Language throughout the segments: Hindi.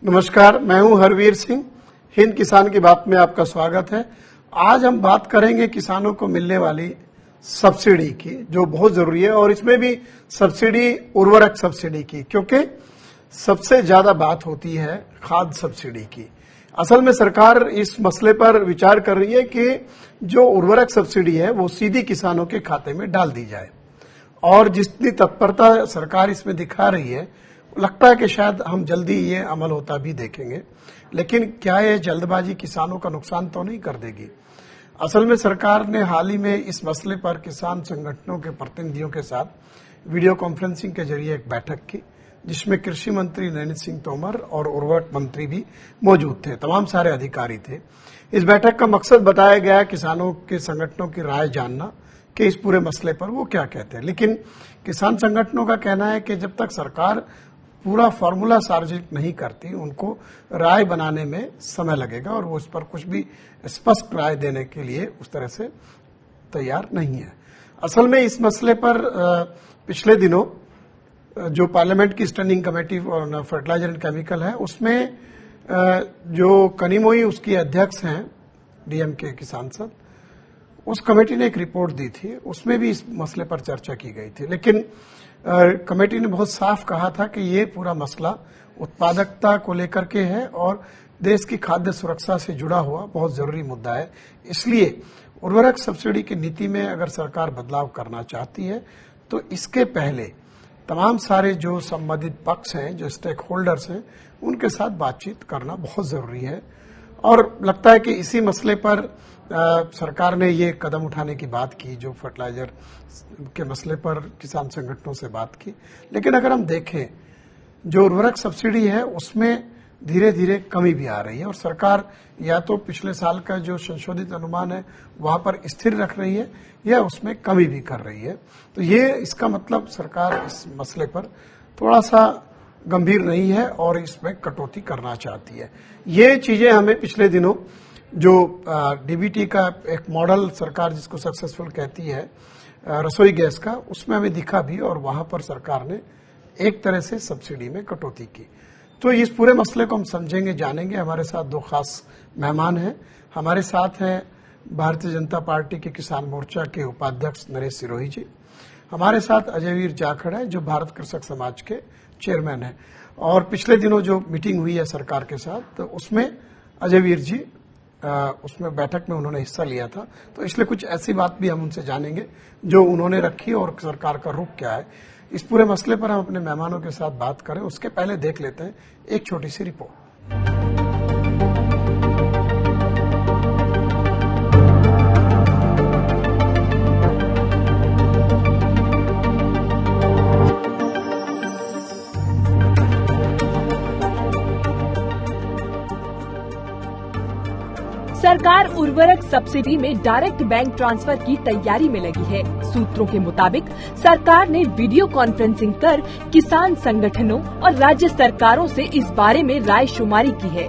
नमस्कार, मैं हूं हरवीर सिंह। हिंद किसान की बात में आपका स्वागत है। आज हम बात करेंगे किसानों को मिलने वाली सब्सिडी की, जो बहुत जरूरी है, और इसमें भी सब्सिडी उर्वरक सब्सिडी की, क्योंकि सबसे ज्यादा बात होती है खाद सब्सिडी की। असल में सरकार इस मसले पर विचार कर रही है कि जो उर्वरक सब्सिडी है वो सीधी किसानों के खाते में डाल दी जाए, और जितनी तत्परता सरकार इसमें दिखा रही है, लगता है कि शायद हम जल्दी ये अमल होता भी देखेंगे। लेकिन क्या ये जल्दबाजी किसानों का नुकसान तो नहीं कर देगी? असल में सरकार ने हाल ही में इस मसले पर किसान संगठनों के प्रतिनिधियों के साथ वीडियो कॉन्फ्रेंसिंग के जरिए एक बैठक की, जिसमें कृषि मंत्री नरेंद्र सिंह तोमर और उर्वरक मंत्री भी मौजूद थे। तमाम सारे अधिकारी थे। इस बैठक का मकसद बताया गया किसानों के संगठनों की राय जानना कि इस पूरे मसले पर वो क्या कहते हैं। लेकिन किसान संगठनों का कहना है कि जब तक सरकार पूरा फॉर्मूला सार्वजनिक नहीं करती, उनको राय बनाने में समय लगेगा, और वो इस पर कुछ भी स्पष्ट राय देने के लिए उस तरह से तैयार नहीं है। असल में इस मसले पर पिछले दिनों जो पार्लियामेंट की standing committee on fertilizer and chemical है, उसमें जो कनिमोई उसकी अध्यक्ष हैं डीएमके की सांसद, उस कमेटी ने एक रिपोर्ट दी थी। उसमें भी इस मसले पर चर्चा की गई थी। लेकिन कमेटी ने बहुत साफ कहा था कि ये पूरा मसला उत्पादकता को लेकर के है और देश की खाद्य सुरक्षा से जुड़ा हुआ बहुत जरूरी मुद्दा है। इसलिए उर्वरक सब्सिडी की नीति में अगर सरकार बदलाव करना चाहती है, तो इसके पहले तमाम सारे जो संबंधित पक्ष हैं, जो स्टेक होल्डर्स हैं, उनके साथ बातचीत करना बहुत जरूरी है। और लगता है कि इसी मसले पर सरकार ने ये कदम उठाने की बात की, जो फर्टिलाइजर के मसले पर किसान संगठनों से बात की। लेकिन अगर हम देखें, जो उर्वरक सब्सिडी है उसमें धीरे धीरे कमी भी आ रही है, और सरकार या तो पिछले साल का जो संशोधित अनुमान है वहां पर स्थिर रख रही है, या उसमें कमी भी कर रही है। तो ये इसका मतलब सरकार इस मसले पर थोड़ा सा गंभीर नहीं है और इसमें कटौती करना चाहती है। ये चीजें हमें पिछले दिनों जो डीबीटी का एक मॉडल सरकार जिसको सक्सेसफुल कहती है रसोई गैस का, उसमें हमें दिखा भी, और वहां पर सरकार ने एक तरह से सब्सिडी में कटौती की। तो इस पूरे मसले को हम समझेंगे, जानेंगे। हमारे साथ दो खास मेहमान हैं। हमारे साथ हैं भारतीय जनता पार्टी के किसान मोर्चा के उपाध्यक्ष नरेश सिरोही जी। हमारे साथ अजयवीर जाखड़ है, जो भारत कृषक समाज के चेयरमैन हैं। और पिछले दिनों जो मीटिंग हुई है सरकार के साथ, तो उसमें अजयवीर जी उसमें बैठक में उन्होंने हिस्सा लिया था। तो इसलिए कुछ ऐसी बात भी हम उनसे जानेंगे जो उन्होंने रखी और सरकार का रुख क्या है। इस पूरे मसले पर हम अपने मेहमानों के साथ बात करें, उसके पहले देख लेते हैं एक छोटी सी रिपोर्ट। सरकार उर्वरक सब्सिडी में डायरेक्ट बैंक ट्रांसफर की तैयारी में लगी है। सूत्रों के मुताबिक सरकार ने वीडियो कॉन्फ्रेंसिंग कर किसान संगठनों और राज्य सरकारों से इस बारे में राय शुमारी की है।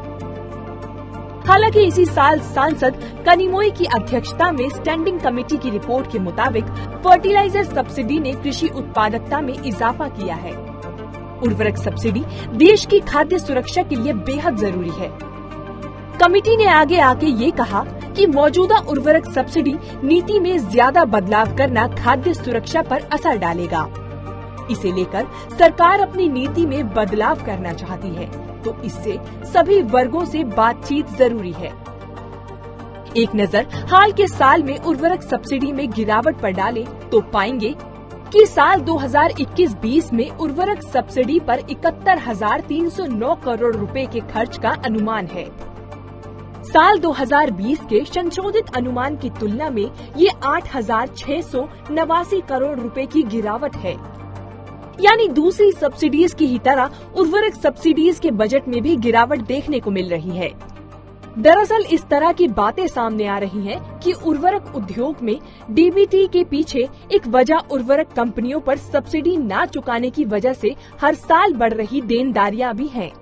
हालांकि इसी साल सांसद कनिमोई की अध्यक्षता में स्टैंडिंग कमेटी की रिपोर्ट के मुताबिक फर्टिलाइजर सब्सिडी ने कृषि उत्पादकता में इजाफा किया है। उर्वरक सब्सिडी देश की खाद्य सुरक्षा के लिए बेहद जरूरी है। कमेटी ने आगे आके ये कहा कि मौजूदा उर्वरक सब्सिडी नीति में ज्यादा बदलाव करना खाद्य सुरक्षा पर असर डालेगा। इसे लेकर सरकार अपनी नीति में बदलाव करना चाहती है, तो इससे सभी वर्गों से बातचीत जरूरी है। एक नजर हाल के साल में उर्वरक सब्सिडी में गिरावट पर डालें तो पाएंगे कि साल 2021-20 में उर्वरक सब्सिडी पर 71,309 करोड़ रुपए के खर्च का अनुमान है। साल 2020 के संशोधित अनुमान की तुलना में ये 8,689 करोड़ रुपए की गिरावट है। यानी दूसरी सब्सिडीज की ही तरह उर्वरक सब्सिडीज के बजट में भी गिरावट देखने को मिल रही है। दरअसल इस तरह की बातें सामने आ रही हैं कि उर्वरक उद्योग में डीबीटी के पीछे एक वजह उर्वरक कंपनियों पर सब्सिडी न चुकाने की वजह से हर साल बढ़ रही देनदारियां भी हैं।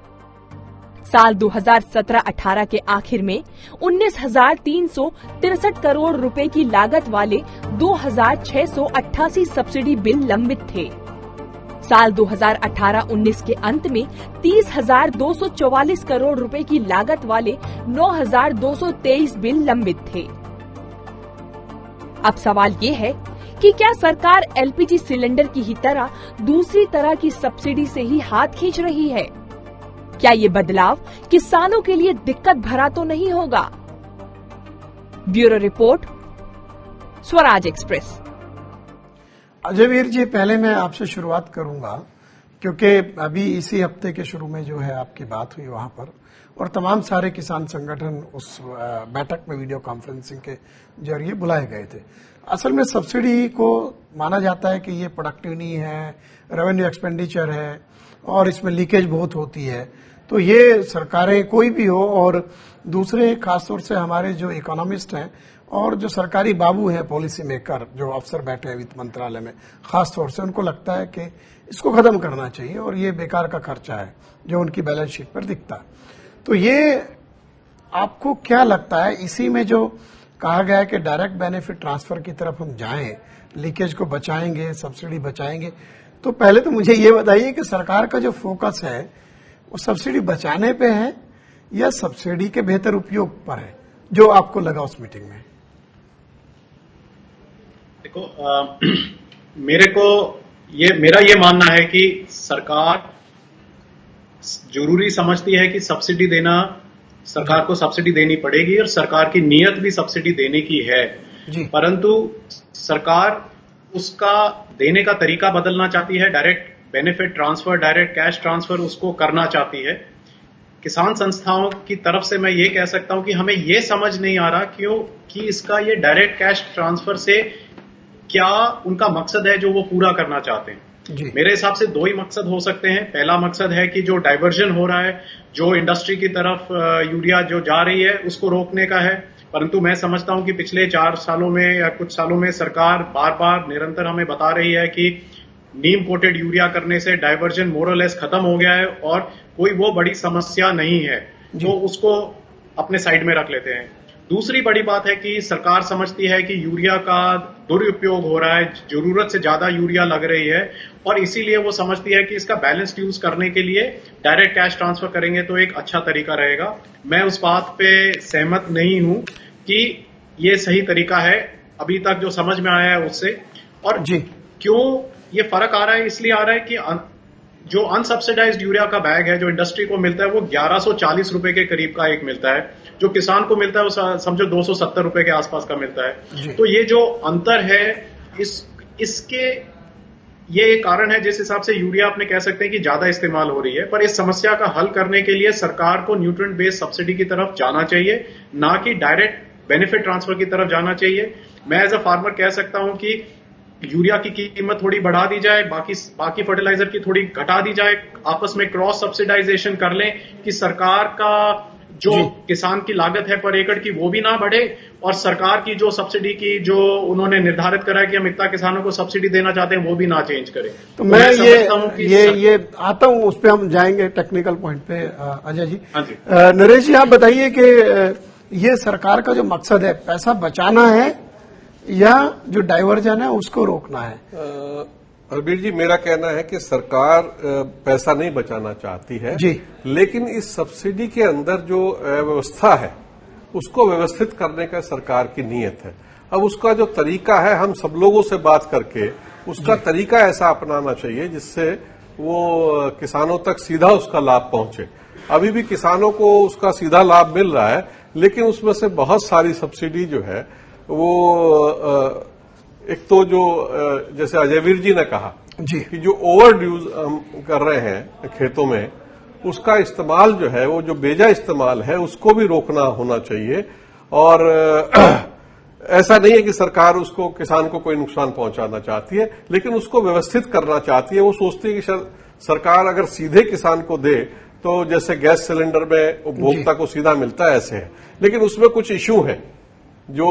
साल 2017-18 के आखिर में 19,363 करोड़ रुपए की लागत वाले 2,688 सब्सिडी बिल लंबित थे। साल 2018-19 के अंत में 30,244 करोड़ रुपए की लागत वाले 9,223 बिल लंबित थे। अब सवाल ये है कि क्या सरकार एलपीजी सिलेंडर की ही तरह दूसरी तरह की सब्सिडी से ही हाथ खींच रही है? क्या ये बदलाव किसानों के लिए दिक्कत भरा तो नहीं होगा? Bureau report, Swaraj Express. Ajayveer ji, पहले मैं आपसे शुरुआत करूंगा क्योंकि अभी इसी हफ्ते के शुरू में जो है आपकी बात हुई वहां पर, और तमाम सारे किसान संगठन उस बैठक में वीडियो कॉन्फ्रेंसिंग के जरिए बुलाए गए थे। असल में सब्सिडी को माना जाता है कि ये प्रोडक्टिव नहीं है, रेवेन्यू एक्सपेंडिचर है और इसमें लीकेज बहुत होती है। तो ये सरकारें कोई भी हो, और दूसरे खासतौर से हमारे जो इकोनॉमिस्ट हैं और जो सरकारी बाबू हैं, पॉलिसी मेकर जो अफसर बैठे हैं वित्त मंत्रालय में, खासतौर से उनको लगता है कि इसको खत्म करना चाहिए और ये बेकार का खर्चा है जो उनकी बैलेंस शीट पर दिखता है। तो ये आपको क्या लगता है, इसी में जो कहा गया है कि डायरेक्ट बेनिफिट ट्रांसफर की तरफ हम जाएं, लीकेज को बचाएंगे, सब्सिडी बचाएंगे, तो पहले तो मुझे ये बताइए कि सरकार का जो फोकस है वो सब्सिडी बचाने पे है या सब्सिडी के बेहतर उपयोग पर है, जो आपको लगा उस मीटिंग में? देखो, मेरा ये मानना है कि सरकार जरूरी समझती है कि सब्सिडी देना, सरकार को सब्सिडी देनी पड़ेगी और सरकार की नीयत भी सब्सिडी देने की है जी। परंतु सरकार उसका देने का तरीका बदलना चाहती है। Direct benefit transfer, direct cash transfer उसको करना चाहती है। किसान संस्थाओं की तरफ से मैं ये कह सकता हूं कि हमें ये समझ नहीं आ रहा क्यों कि इसका ये डायरेक्ट कैश ट्रांसफर से क्या उनका मकसद है जो वो पूरा करना चाहते हैं। मेरे हिसाब से दो ही मकसद हो सकते हैं। पहला मकसद है कि जो डाइवर्जन हो रहा है, जो इंडस्ट्री की तरफ यूरिया जो जा रही है उसको रोकने का है। परंतु मैं समझता हूं कि पिछले 4 सालों में या कुछ सालों में सरकार बार बार निरंतर हमें बता रही है कि नीम कोटेड यूरिया करने से डाइवर्जन मोरलेस खत्म हो गया है और कोई वो बड़ी समस्या नहीं है, तो उसको अपने साइड में रख लेते हैं। दूसरी बड़ी बात है कि सरकार समझती है कि यूरिया का दुरुपयोग हो रहा है, जरूरत से ज्यादा यूरिया लग रही है और इसीलिए वो समझती है कि इसका बैलेंस्ड यूज करने के लिए डायरेक्ट कैश ट्रांसफर करेंगे तो एक अच्छा तरीका रहेगा। मैं उस बात पे सहमत नहीं हूं कि ये सही तरीका है, अभी तक जो समझ में आया है उससे। और क्यों ये फर्क आ रहा है? इसलिए आ रहा है कि जो अनसब्सिडाइज्ड यूरिया का बैग है जो इंडस्ट्री को मिलता है वो 1140 रुपए के करीब का एक मिलता है, जो किसान को मिलता है वो समझो 270 रुपए के आसपास का मिलता है। तो ये जो अंतर है इसके ये एक कारण है जिस हिसाब से यूरिया अपने कह सकते हैं कि ज्यादा इस्तेमाल हो रही है। पर इस समस्या का हल करने के लिए सरकार को न्यूट्रिएंट बेस्ड सब्सिडी की तरफ जाना चाहिए, ना कि डायरेक्ट बेनिफिट ट्रांसफर की तरफ जाना चाहिए। मैं एज अ फार्मर कह सकता हूं कि यूरिया की कीमत थोड़ी बढ़ा दी जाए, बाकी फर्टिलाइजर की थोड़ी घटा दी जाए, आपस में क्रॉस सब्सिडाइजेशन कर लें कि सरकार का जो किसान की लागत है पर एकड़ की वो भी ना बढ़े और सरकार की जो सब्सिडी की जो उन्होंने निर्धारित करा है कि हम इतना किसानों को सब्सिडी देना चाहते हैं वो भी ना चेंज करें। तो मैं ये आता हूं, उस पर हम जाएंगे टेक्निकल पॉइंट पे। अजय जी, नरेश जी, आप बताइए कि ये सरकार का जो मकसद है पैसा बचाना है या जो डाइवर्जन है उसको रोकना है? रबीर जी, मेरा कहना है कि सरकार पैसा नहीं बचाना चाहती है जी, लेकिन इस सब्सिडी के अंदर जो व्यवस्था है उसको व्यवस्थित करने का सरकार की नीयत है। अब उसका जो तरीका है, हम सब लोगों से बात करके उसका तरीका ऐसा अपनाना चाहिए जिससे वो किसानों तक सीधा उसका लाभ पहुंचे। अभी भी किसानों को उसका सीधा लाभ मिल रहा है, लेकिन उसमें से बहुत सारी सब्सिडी जो है वो एक तो जो जैसे अजयवीर जी ने कहा जी कि जो ओवर ड्यूज हम कर रहे हैं खेतों में, उसका इस्तेमाल जो है वो जो बेजा इस्तेमाल है उसको भी रोकना होना चाहिए। और ऐसा नहीं है कि सरकार उसको किसान को कोई नुकसान पहुंचाना चाहती है, लेकिन उसको व्यवस्थित करना चाहती है। वो सोचती है कि सरकार अगर सीधे किसान को दे तो जैसे गैस सिलेंडर में उपभोक्ता को सीधा मिलता है ऐसे है, लेकिन उसमें कुछ इश्यू है जो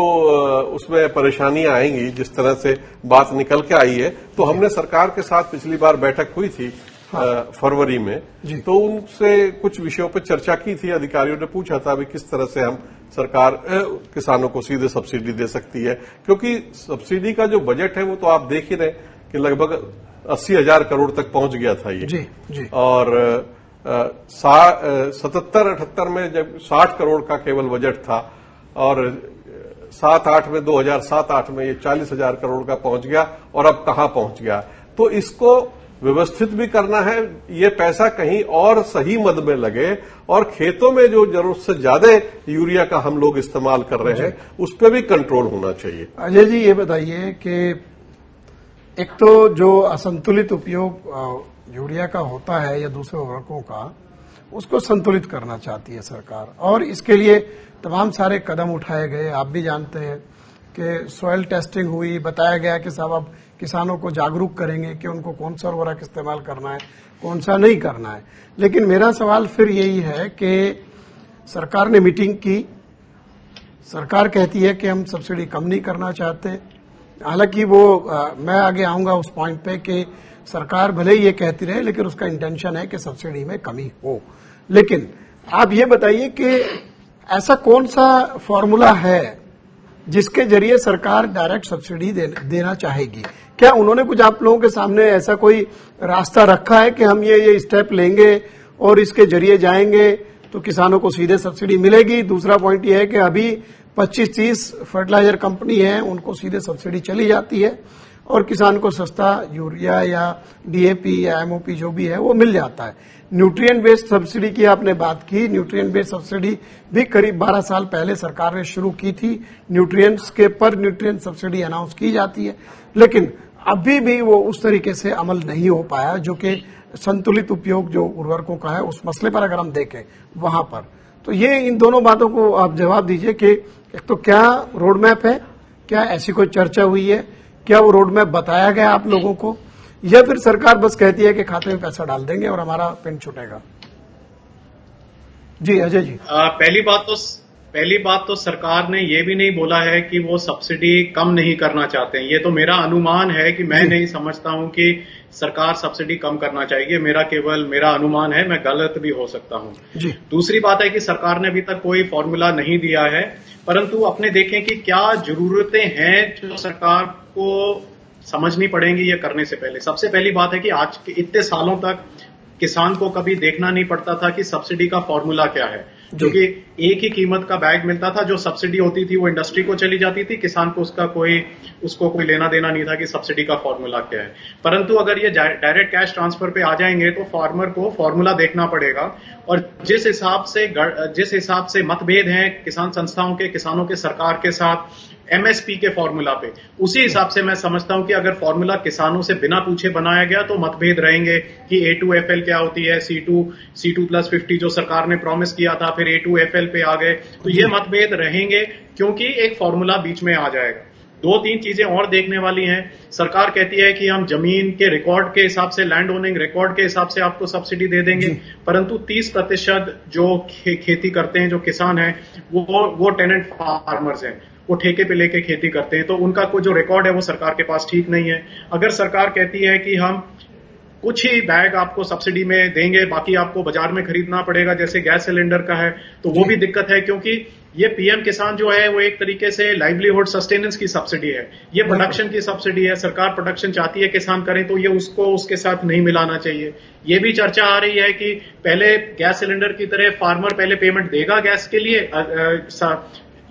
उसमें परेशानियां आएंगी। जिस तरह से बात निकल के आई है, तो हमने सरकार के साथ पिछली बार बैठक हुई थी फरवरी में, तो उनसे कुछ विषयों पर चर्चा की थी। अधिकारियों ने पूछा था अभी किस तरह से हम सरकार किसानों को सीधे सब्सिडी दे सकती है, क्योंकि सब्सिडी का जो बजट है वो तो आप देख ही रहे कि लगभग 80,000 करोड़ तक पहुंच गया था ये। जी। और 77-78 में जब 60 करोड़ का केवल बजट था और 7-8 में 2007-8 में ये 40,000 करोड़ का पहुंच गया और अब कहां पहुंच गया। तो इसको व्यवस्थित भी करना है, ये पैसा कहीं और सही मद में लगे और खेतों में जो जरूरत से ज्यादा यूरिया का हम लोग इस्तेमाल कर रहे हैं उस पर भी कंट्रोल होना चाहिए। अजय जी ये बताइए कि एक तो जो असंतुलित उपयोग यूरिया का होता है या दूसरे उर्वरकों का, उसको संतुलित करना चाहती है सरकार और इसके लिए तमाम सारे कदम उठाए गए। आप भी जानते हैं कि सॉइल टेस्टिंग हुई, बताया गया कि साहब अब किसानों को जागरूक करेंगे कि उनको कौन सा उर्वरक इस्तेमाल करना है, कौन सा नहीं करना है। लेकिन मेरा सवाल फिर यही है कि सरकार ने मीटिंग की, सरकार कहती है कि हम सब्सिडी कम नहीं करना चाहते। हालांकि वो मैं आगे आऊंगा उस पॉइंट पे कि सरकार भले ही ये कहती रहे लेकिन उसका इंटेंशन है कि सब्सिडी में कमी हो। लेकिन आप ये बताइए कि ऐसा कौन सा फॉर्मूला है जिसके जरिए सरकार डायरेक्ट सब्सिडी देना चाहेगी? क्या उन्होंने कुछ आप लोगों के सामने ऐसा कोई रास्ता रखा है कि हम ये स्टेप लेंगे और इसके जरिए जाएंगे तो किसानों को सीधे सब्सिडी मिलेगी? दूसरा पॉइंट ये है कि अभी 25-30 फर्टिलाइजर कंपनी है, उनको सीधे सब्सिडी चली जाती है और किसान को सस्ता यूरिया या डीएपी या एमओपी जो भी है वो मिल जाता है। न्यूट्रिएंट बेस्ड सब्सिडी की आपने बात की, न्यूट्रिएंट बेस्ड सब्सिडी भी करीब 12 साल पहले सरकार ने शुरू की थी। न्यूट्रिएंट्स के पर न्यूट्रिएंट सब्सिडी अनाउंस की जाती है, लेकिन अभी भी वो उस तरीके से अमल नहीं हो पाया जो कि संतुलित उपयोग जो उर्वरकों का है उस मसले पर अगर हम देखें वहां पर। तो ये इन दोनों बातों को आप जवाब दीजिए कि एक तो क्या रोड मैप है, क्या ऐसी कोई चर्चा हुई है, क्या वो रोड मैप बताया गया आप लोगों को, या फिर सरकार बस कहती है कि खाते में पैसा डाल देंगे और हमारा पेन छूटेगा? जी अजय जी। पहली बात तो सरकार ने ये भी नहीं बोला है कि वो सब्सिडी कम नहीं करना चाहते हैं। ये तो मेरा अनुमान है कि मैं नहीं समझता हूं कि सरकार सब्सिडी कम करना चाहिए। मेरा अनुमान है, मैं गलत भी हो सकता हूं। दूसरी बात है कि सरकार ने अभी तक कोई फॉर्मूला नहीं दिया है, परंतु अपने देखें कि क्या जरूरतें हैं जो सरकार को समझनी पड़ेंगी ये करने से पहले। सबसे पहली बात है कि आज के इतने सालों तक किसान को कभी देखना नहीं पड़ता था कि सब्सिडी का फॉर्मूला क्या है, क्योंकि एक ही कीमत का बैग मिलता था। जो सब्सिडी होती थी वो इंडस्ट्री को चली जाती थी, किसान को उसको कोई लेना देना नहीं था कि सब्सिडी का फॉर्मूला क्या है। परंतु अगर ये डायरेक्ट कैश ट्रांसफर पे आ जाएंगे तो फार्मर को फॉर्मूला देखना पड़ेगा और जिस हिसाब से मतभेद हैं किसान संस्थाओं के, किसानों के सरकार के साथ एमएसपी के फॉर्मूला पे, उसी हिसाब से मैं समझता हूं कि अगर फॉर्मूला किसानों से बिना पूछे बनाया गया तो मतभेद रहेंगे कि A2FL क्या होती है, C2+50 जो सरकार ने प्रॉमिस किया था, फिर A2FL पे आ गए, तो ये मतभेद रहेंगे क्योंकि एक फॉर्मूला बीच में आ जाएगा। 2-3 चीजें और देखने वाली हैं। सरकार कहती है कि हम जमीन के रिकॉर्ड के हिसाब से, लैंड ओनिंग रिकॉर्ड के हिसाब से आपको सब्सिडी दे देंगे, परंतु 30% जो खेती करते हैं, जो किसान हैं, वो टेनेंट फार्मर्स हैं, वो ठेके पे लेके खेती करते हैं, तो उनका कोई जो रिकॉर्ड है वो सरकार के पास ठीक नहीं है। अगर सरकार कहती है कि हम कुछ ही बैग आपको सब्सिडी में देंगे, बाकी आपको बाजार में खरीदना पड़ेगा, जैसे गैस सिलेंडर का है, तो वो भी दिक्कत है, क्योंकि ये पीएम किसान जो है वो एक तरीके से लाइवलीहुड सस्टेनेंस की सब्सिडी है, ये प्रोडक्शन की सब्सिडी है। सरकार प्रोडक्शन चाहती है किसान करें, तो ये उसको उसके साथ नहीं मिलाना चाहिए। ये भी चर्चा आ रही है कि पहले गैस सिलेंडर की तरह फार्मर पहले पेमेंट देगा गैस के लिए,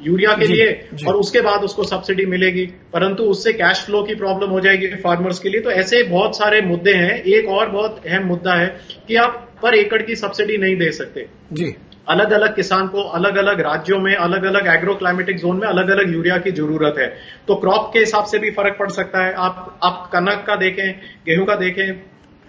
यूरिया के लिए, और उसके बाद उसको सब्सिडी मिलेगी, परंतु उससे कैश फ्लो की प्रॉब्लम हो जाएगी फार्मर्स के लिए। तो ऐसे बहुत सारे मुद्दे हैं। एक और बहुत अहम मुद्दा है कि आप पर एकड़ की सब्सिडी नहीं दे सकते जी। अलग अलग किसान को अलग अलग राज्यों में, अलग अलग एग्रो क्लाइमेटिक जोन में अलग अलग यूरिया की जरूरत है, तो क्रॉप के हिसाब से भी फर्क पड़ सकता है। आप कनक का देखें, गेहूं का देखें,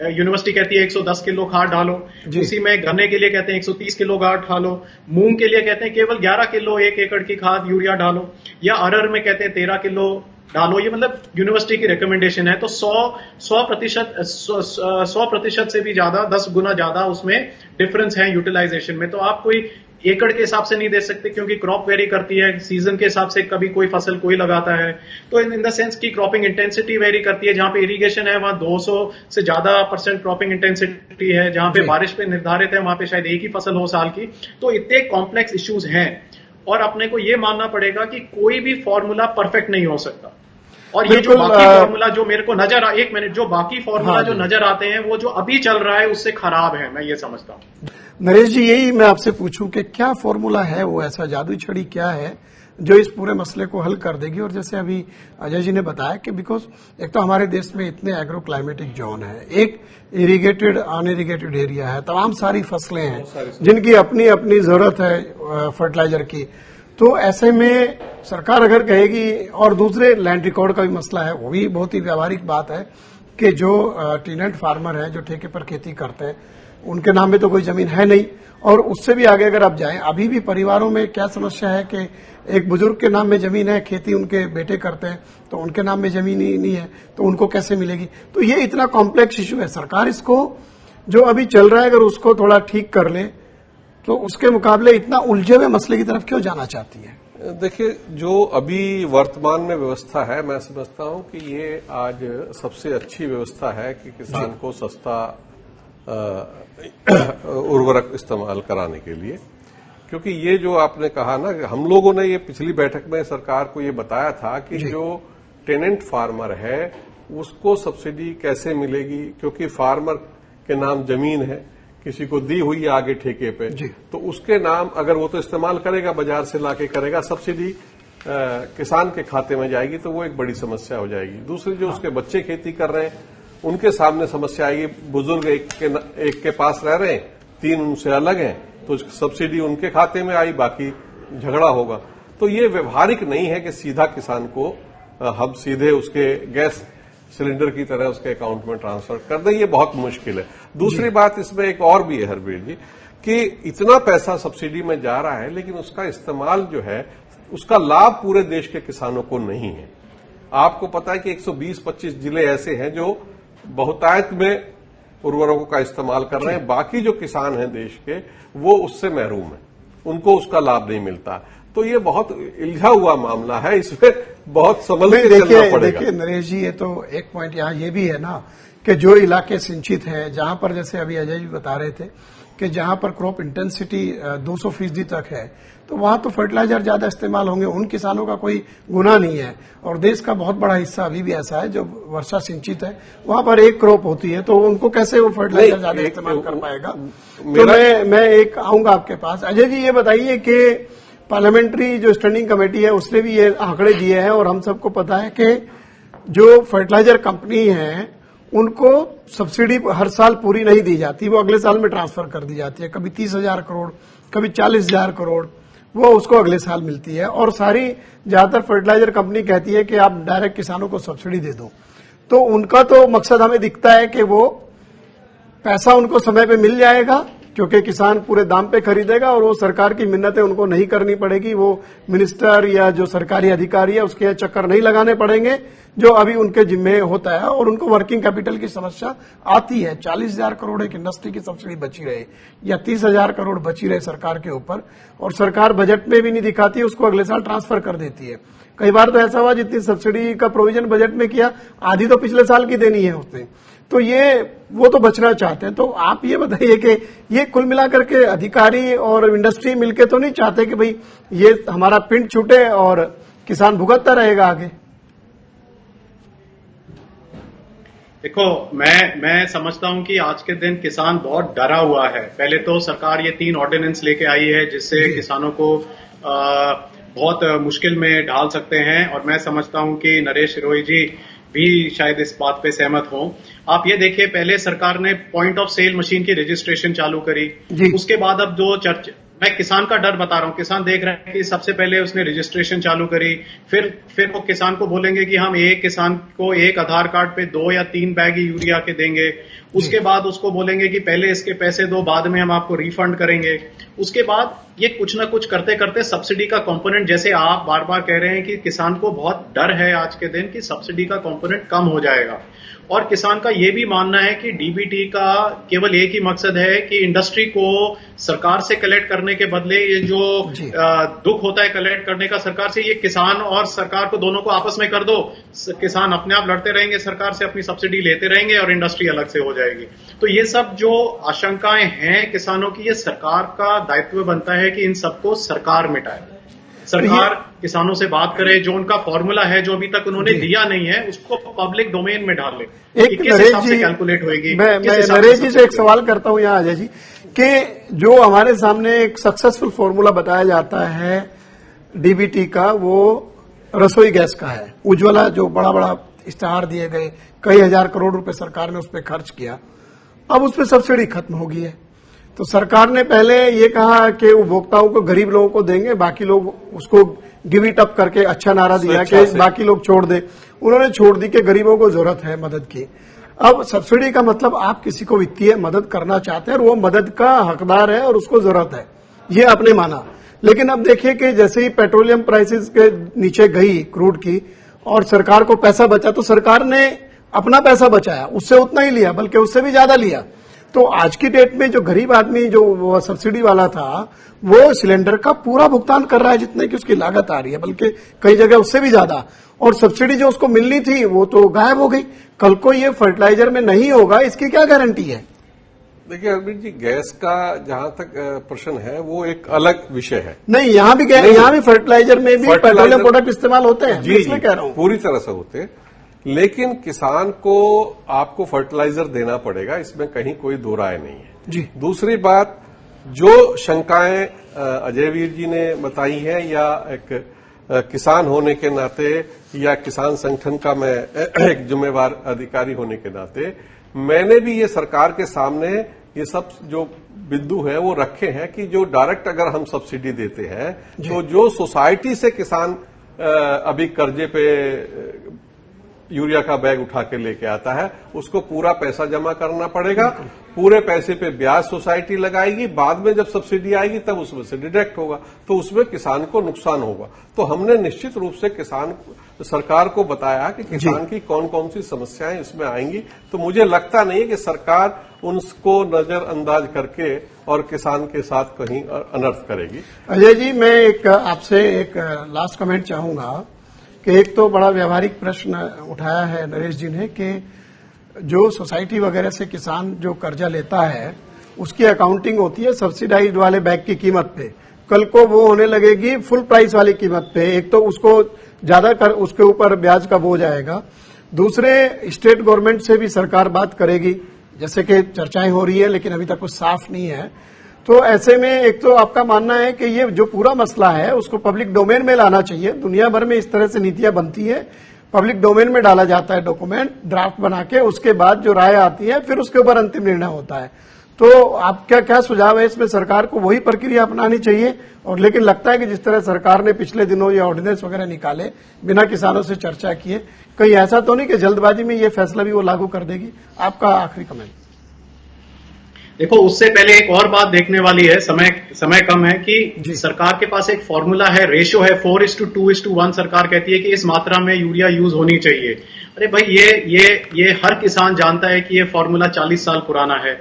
यूनिवर्सिटी कहती है 110 किलो खाद डालो, उसी में गन्ने के लिए कहते हैं 130 किलो खाद डालो, मूंग के लिए कहते हैं केवल 11 किलो 1 एकड़ की खाद यूरिया डालो, या अरहर में कहते हैं 13 किलो डालो। ये मतलब यूनिवर्सिटी की रिकमेंडेशन है। तो 100% से भी ज्यादा, 10 गुना ज्यादा उसमें डिफरेंस है यूटिलाइजेशन में। तो आप कोई एकड़ के हिसाब से नहीं दे सकते, क्योंकि क्रॉप वेरी करती है, सीजन के हिसाब से कभी कोई फसल कोई लगाता है, तो इन द सेंस की क्रॉपिंग इंटेंसिटी वेरी करती है। जहां पे इरिगेशन है वहां 200 से ज्यादा % क्रॉपिंग इंटेंसिटी है, जहां पे बारिश पे निर्धारित है वहां पे शायद एक ही फसल हो साल की। तो इतने कॉम्प्लेक्स इश्यूज हैं और अपने को ये मानना पड़ेगा कि कोई भी फॉर्मूला परफेक्ट नहीं हो सकता। और ये जो बाकी फॉर्मूला जो मेरे को जो बाकी फॉर्मूला जो नजर आते हैं वो जो अभी चल रहा है उससे खराब है, मैं ये समझता हूं। नरेश जी, यही मैं आपसे पूछूं कि क्या फॉर्मूला है वो, ऐसा जादुई छड़ी क्या है जो इस पूरे मसले को हल कर देगी? और जैसे अभी अजय जी ने बताया कि बिकॉज एक तो हमारे देश में इतने एग्रो क्लाइमेटिक जोन है, एक इरिगेटेड अनइरिगेटेड एरिया है, तमाम सारी फसलें हैं जिनकी अपनी अपनी जरूरत है फर्टिलाइजर की। तो ऐसे में सरकार अगर कहेगी, और दूसरे लैंड रिकॉर्ड का भी मसला है, वो भी बहुत ही व्यावहारिक बात है कि जो टीनेंट फार्मर हैं, जो ठेके पर खेती करते हैं, उनके नाम में तो कोई जमीन है नहीं। और उससे भी आगे अगर आप जाएं, अभी भी परिवारों में क्या समस्या है कि एक बुजुर्ग के नाम में जमीन है, खेती उनके बेटे करते हैं, तो उनके नाम में जमीन ही नहीं है, तो उनको कैसे मिलेगी? तो ये इतना कॉम्प्लेक्स इश्यू है। सरकार इसको जो अभी चल रहा है अगर उसको थोड़ा ठीक कर ले तो उसके मुकाबले इतना उलझे हुए मसले की तरफ क्यों जाना चाहती है? देखिए, जो अभी वर्तमान में व्यवस्था है, मैं समझता हूं कि ये आज सबसे अच्छी व्यवस्था है कि किसान को सस्ता उर्वरक इस्तेमाल कराने के लिए। क्योंकि ये जो आपने कहा ना, हम लोगों ने ये पिछली बैठक में सरकार को ये बताया था कि जो टेनेंट फार्मर है उसको सब्सिडी कैसे मिलेगी, क्योंकि फार्मर के नाम जमीन है, किसी को दी हुई आगे ठेके पे, तो उसके नाम अगर वो तो इस्तेमाल करेगा, बाजार से लाके करेगा, सब्सिडी किसान के खाते में जाएगी, तो वो एक बड़ी समस्या हो जाएगी। दूसरी, जो उसके बच्चे खेती कर रहे हैं उनके सामने समस्या आएगी। बुजुर्ग एक के पास रह रहे हैं, 3 उनसे अलग हैं, तो सब्सिडी उनके खाते में आई, बाकी झगड़ा होगा। तो ये व्यवहारिक नहीं है कि सीधा किसान को हम सीधे उसके गैस सिलेंडर की तरह उसके अकाउंट में ट्रांसफर कर दें, ये बहुत मुश्किल है। दूसरी बात इसमें एक और भी है हरबीर जी, कि इतना पैसा सब्सिडी में जा रहा है, लेकिन उसका इस्तेमाल जो है, उसका लाभ पूरे देश के किसानों को नहीं है। आपको पता है कि 120-25 जिले ऐसे हैं जो बहुतायत में उर्वरकों का इस्तेमाल कर रहे हैं, बाकी जो किसान हैं देश के वो उससे महरूम है, उनको उसका लाभ नहीं मिलता। तो ये बहुत उलझा हुआ मामला है, इसमें बहुत समझ के चलना पड़ेगा। देखिए नरेश जी, ये तो एक पॉइंट यहाँ ये भी है ना कि जो इलाके सिंचित हैं, जहां पर जैसे अभी अजय जी बता रहे थे कि जहां पर क्रॉप इंटेंसिटी 200% तक है, तो वहां तो फर्टिलाइजर ज्यादा इस्तेमाल होंगे, उन किसानों का कोई गुनाह नहीं है। और देश का बहुत बड़ा हिस्सा अभी भी ऐसा है जो वर्षा सिंचित है, वहां पर एक क्रॉप होती है, तो उनको कैसे वो फर्टिलाइजर ज्यादा इस्तेमाल कर पाएगा? तो मैं एक आऊंगा आपके पास। अजय जी, ये बताइए कि पार्लियामेंट्री जो स्टैंडिंग कमेटी है उसने भी ये आंकड़े दिए हैं, और हम सबको पता है कि जो फर्टिलाइजर कंपनी है उनको सब्सिडी हर साल पूरी नहीं दी जाती, वो अगले साल में ट्रांसफर कर दी जाती है। कभी 30,000 करोड़, कभी 40,000 करोड़, वो उसको अगले साल मिलती है। और सारी ज्यादातर फर्टिलाइजर कंपनी कहती है कि आप डायरेक्ट किसानों को सब्सिडी दे दो। तो उनका तो मकसद हमें दिखता है कि वो पैसा उनको समय पे मिल जाएगा, क्योंकि किसान पूरे दाम पे खरीदेगा, और वो सरकार की मिन्नतें उनको नहीं करनी पड़ेगी, वो मिनिस्टर या जो सरकारी अधिकारी है उसके चक्कर नहीं लगाने पड़ेंगे जो अभी उनके जिम्मे होता है। और उनको वर्किंग कैपिटल की समस्या आती है। 40,000 करोड़ एक इंडस्ट्री की सब्सिडी बची रहे या 30,000 करोड़ बची रहे सरकार के ऊपर, और सरकार बजट में भी नहीं दिखाती, उसको अगले साल ट्रांसफर कर देती है। कई बार तो ऐसा हुआ जितनी सब्सिडी का प्रोविजन बजट में किया, आधी तो पिछले साल की देनी है उसने। तो वो तो बचना चाहते हैं। तो आप ये बताइए कि ये कुल मिलाकर के अधिकारी और इंडस्ट्री मिलकर तो नहीं चाहते कि भाई ये हमारा पिंड छूटे और किसान भुगतता रहेगा आगे? देखो, मैं समझता हूं कि आज के दिन किसान बहुत डरा हुआ है। पहले तो सरकार ये 3 ऑर्डिनेंस लेके आई है जिससे किसानों को बहुत मुश्किल में डाल सकते हैं, और मैं समझता हूं कि नरेश शिरोही जी भी शायद इस बात पे सहमत हो। आप ये देखिए, पहले सरकार ने पॉइंट ऑफ सेल मशीन की रजिस्ट्रेशन चालू करी, उसके बाद अब जो मैं किसान का डर बता रहा हूं, किसान देख रहे हैं कि सबसे पहले उसने रजिस्ट्रेशन चालू करी, फिर वो किसान को बोलेंगे कि हम एक किसान को एक आधार कार्ड पे 2 या 3 बैग यूरिया के देंगे, उसके बाद उसको बोलेंगे कि पहले इसके पैसे दो, बाद में हम आपको रिफंड करेंगे। उसके बाद ये कुछ ना कुछ करते करते सब्सिडी का कंपोनेंट, जैसे आप बार बार कह रहे हैं कि किसान को बहुत डर है आज के दिन कि सब्सिडी का कंपोनेंट कम हो जाएगा, और किसान का ये भी मानना है कि डीबीटी का केवल एक ही मकसद है कि इंडस्ट्री को सरकार से कलेक्ट करने के बदले ये जो दुख होता है कलेक्ट करने का सरकार से, ये किसान और सरकार को दोनों को आपस में कर दो, किसान अपने आप लड़ते रहेंगे सरकार से, अपनी सब्सिडी लेते रहेंगे और इंडस्ट्री अलग से हो जाएगी। तो ये सब जो आशंकाएं हैं किसानों की, ये सरकार का दायित्व बनता है कि इन सबको सरकार मिटाए। सरकार किसानों से बात करे, जो उनका फॉर्मूला है जो अभी तक उन्होंने दिया नहीं है उसको पब्लिक डोमेन में डाल ले। एक नरेश जी कैलकुलेट होगी। मैं नरेश जी से एक सवाल करता हूं यहाँ अजय जी कि जो हमारे सामने एक सक्सेसफुल फॉर्मूला बताया जाता है डीबीटी का, वो रसोई गैस का है। उज्ज्वला जो बड़ा बड़ा इश्तेहार दिए गए, कई हजार करोड़ रुपए सरकार ने उस पर खर्च किया, अब उस पर सब्सिडी खत्म हो गई है। तो सरकार ने पहले ये कहा कि उपभोक्ताओं को, गरीब लोगों को देंगे, बाकी लोग उसको गिव इट अप करके अच्छा नारा दिया कि बाकी लोग छोड़ दे। उन्होंने छोड़ दी कि गरीबों को जरूरत है मदद की। अब सब्सिडी का मतलब आप किसी को वित्तीय मदद करना चाहते हैं और वो मदद का हकदार है और उसको जरूरत है, ये आपने माना। लेकिन अब देखिए कि जैसे ही पेट्रोलियम प्राइसेस के नीचे गई क्रूड की और सरकार को पैसा बचा, तो सरकार ने अपना पैसा बचाया, उससे उतना ही लिया बल्कि उससे भी ज्यादा लिया। तो आज की डेट में जो गरीब आदमी जो सब्सिडी वाला था वो सिलेंडर का पूरा भुगतान कर रहा है जितने की उसकी लागत आ रही है, बल्कि कई जगह उससे भी ज्यादा। और सब्सिडी जो उसको मिलनी थी वो तो गायब हो गई। कल को ये फर्टिलाइजर में नहीं होगा, इसकी क्या गारंटी है? देखिए अरविंद जी, गैस का जहां तक प्रश्न है वो एक अलग विषय है। नहीं, यहाँ भी फर्टिलाइजर में भी पेट्रोलियम प्रोडक्ट इस्तेमाल होते हैं। जी, इसलिए कह रहा हूँ पूरी तरह से होते हैं, लेकिन किसान को आपको फर्टिलाइजर देना पड़ेगा, इसमें कहीं कोई दो राय नहीं है जी। दूसरी बात, जो शंकाएं अजय वीर जी ने बताई हैं, या एक किसान होने के नाते या किसान संगठन का मैं एक जिम्मेवार अधिकारी होने के नाते मैंने भी ये सरकार के सामने ये सब जो बिंदु है वो रखे हैं कि जो डायरेक्ट अगर हम सब्सिडी देते हैं तो जो सोसाइटी से किसान अभी कर्जे पे यूरिया का बैग उठा के लेके आता है, उसको पूरा पैसा जमा करना पड़ेगा। पूरे पैसे पे ब्याज सोसाइटी लगाएगी, बाद में जब सब्सिडी आएगी तब उसमें से डिडक्ट होगा, तो उसमें किसान को नुकसान होगा। तो हमने निश्चित रूप से सरकार को बताया कि किसान की कौन कौन सी समस्याएं इसमें आएंगी। तो मुझे लगता नहीं है कि सरकार उनको नजरअंदाज करके और किसान के साथ कहीं अनर्थ करेगी। अजय जी, मैं आपसे एक लास्ट कमेंट चाहूंगा कि एक तो बड़ा व्यावहारिक प्रश्न उठाया है नरेश जी ने कि जो सोसाइटी वगैरह से किसान जो कर्जा लेता है उसकी अकाउंटिंग होती है सब्सिडाइज्ड वाले बैग की कीमत पे। कल को वो होने लगेगी फुल प्राइस वाली कीमत पे। एक तो उसको ज्यादा कर उसके ऊपर ब्याज का बोझ आएगा। दूसरे, स्टेट गवर्नमेंट से भी सरकार बात करेगी, जैसे कि चर्चाएं हो रही है लेकिन अभी तक कुछ साफ नहीं है। तो ऐसे में एक तो आपका मानना है कि ये जो पूरा मसला है उसको पब्लिक डोमेन में लाना चाहिए। दुनिया भर में इस तरह से नीतियां बनती है, पब्लिक डोमेन में डाला जाता है डॉक्यूमेंट ड्राफ्ट बना के, उसके बाद जो राय आती है फिर उसके ऊपर अंतिम निर्णय होता है। तो आपका क्या सुझाव है इसमें? सरकार को वही प्रक्रिया अपनानी चाहिए? और लेकिन लगता है कि जिस तरह सरकार ने पिछले दिनों ये ऑर्डिनेंस वगैरह निकाले बिना किसानों से चर्चा किए, कहीं ऐसा तो नहीं कि जल्दबाजी में ये फैसला भी वो लागू कर देगी? आपका आखिरी कमेंट। देखो, उससे पहले एक और बात देखने वाली है, समय कम है, कि सरकार के पास एक फॉर्मूला है, रेशियो है 4:2:1। सरकार कहती है कि इस मात्रा में यूरिया यूज होनी चाहिए। अरे भाई, ये हर किसान जानता है कि ये फॉर्मूला 40 साल पुराना है।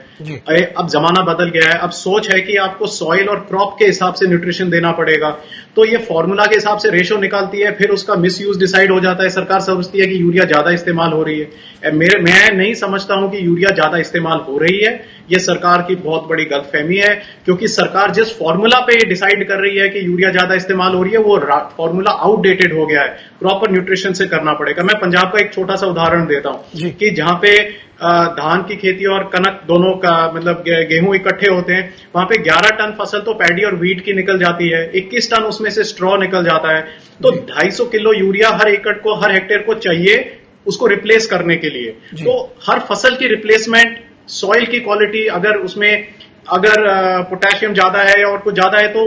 अब जमाना बदल गया है, अब सोच है कि आपको सॉइल और क्रॉप के हिसाब से न्यूट्रिशन देना पड़ेगा। तो ये फॉर्मूला के हिसाब से रेशियो निकालती है, फिर उसका मिस यूज डिसाइड हो जाता है। सरकार समझती है कि यूरिया ज्यादा इस्तेमाल हो रही है। मैं नहीं समझता हूं कि यूरिया ज्यादा इस्तेमाल हो रही है। ये सरकार की बहुत बड़ी गलतफहमी है, क्योंकि सरकार जिस फॉर्मूला पे डिसाइड कर रही है कि यूरिया ज्यादा इस्तेमाल हो रही है वो फॉर्मूला आउटडेटेड हो गया है। प्रॉपर न्यूट्रिशन से करना पड़ेगा। मैं पंजाब का एक छोटा सा उदाहरण देता हूं कि जहां पे धान की खेती और कनक दोनों का मतलब गेहूं इकट्ठे होते हैं, वहां पे 11 टन फसल तो पैडी और व्हीट की निकल जाती है, 21 टन उसमें से स्ट्रॉ निकल जाता है। तो 250 किलो यूरिया हर एकड़ को, हर हेक्टेयर को चाहिए उसको रिप्लेस करने के लिए। तो हर फसल की रिप्लेसमेंट, सॉइल की क्वालिटी, अगर पोटेशियम ज्यादा है और कुछ ज्यादा है तो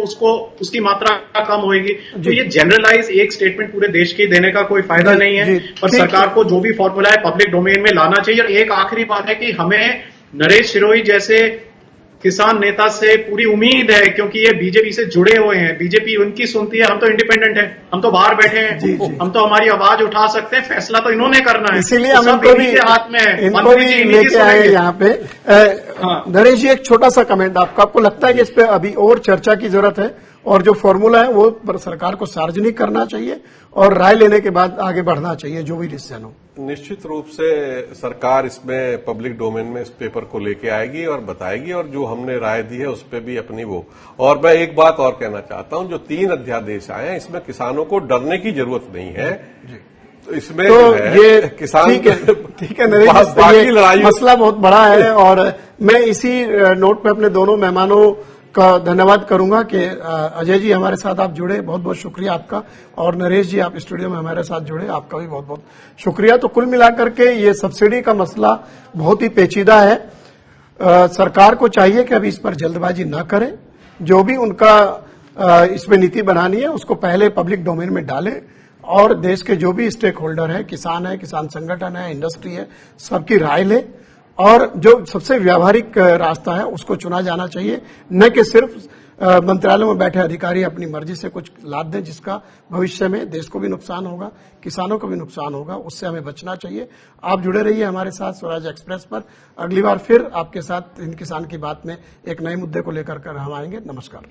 उसकी मात्रा कम होगी। तो ये जनरलाइज एक स्टेटमेंट पूरे देश की देने का कोई फायदा नहीं है। पर सरकार को जो भी फॉर्मूला है पब्लिक डोमेन में लाना चाहिए। और एक आखिरी बात है कि हमें नरेश शिरोही जैसे किसान नेता से पूरी उम्मीद है, क्योंकि ये बीजेपी से जुड़े हुए हैं, बीजेपी उनकी सुनती है। हम तो इंडिपेंडेंट हैं, हम तो बाहर बैठे हैं, हम तो हमारी आवाज उठा सकते हैं, फैसला तो इन्होंने करना है, इसीलिए हम इनको भी हाथ में है, इनको भी लेके आए यहाँ पे। नरेश जी, एक छोटा सा कमेंट आपको लगता है कि इस पे अभी और चर्चा की जरूरत है और जो फॉर्मूला है वो सरकार को सार्वजनिक करना चाहिए और राय लेने के बाद आगे बढ़ना चाहिए, जो भी डिसीजन हो। निश्चित रूप से सरकार इसमें पब्लिक डोमेन में इस पेपर को लेके आएगी और बताएगी, और जो हमने राय दी है उस पर भी अपनी वो। और मैं एक बात और कहना चाहता हूं, जो 3 अध्यादेश आए हैं इसमें किसानों को डरने की जरूरत नहीं है। तो इसमें तो ये किसान ठीक है नरेश, बाकी लड़ाई मसला बहुत बड़ा है। और मैं इसी नोट पे अपने दोनों मेहमानों का धन्यवाद करूंगा कि अजय जी हमारे साथ आप जुड़े, बहुत बहुत शुक्रिया आपका, और नरेश जी आप स्टूडियो में हमारे साथ जुड़े, आपका भी बहुत बहुत शुक्रिया। तो कुल मिलाकर के ये सब्सिडी का मसला बहुत ही पेचीदा है। सरकार को चाहिए कि अभी इस पर जल्दबाजी न करें, जो भी उनका इसमें नीति बनानी है उसको पहले पब्लिक डोमेन में डालें, और देश के जो भी स्टेक होल्डर है, किसान संगठन है, इंडस्ट्री है, सबकी राय ले, और जो सबसे व्यावहारिक रास्ता है उसको चुना जाना चाहिए, न कि सिर्फ मंत्रालय में बैठे अधिकारी अपनी मर्जी से कुछ लाद दें, जिसका भविष्य में देश को भी नुकसान होगा, किसानों को भी नुकसान होगा। उससे हमें बचना चाहिए। आप जुड़े रहिए हमारे साथ स्वराज एक्सप्रेस पर। अगली बार फिर आपके साथ हिंद किसान की बात में एक नए मुद्दे को लेकर हम आएंगे। नमस्कार।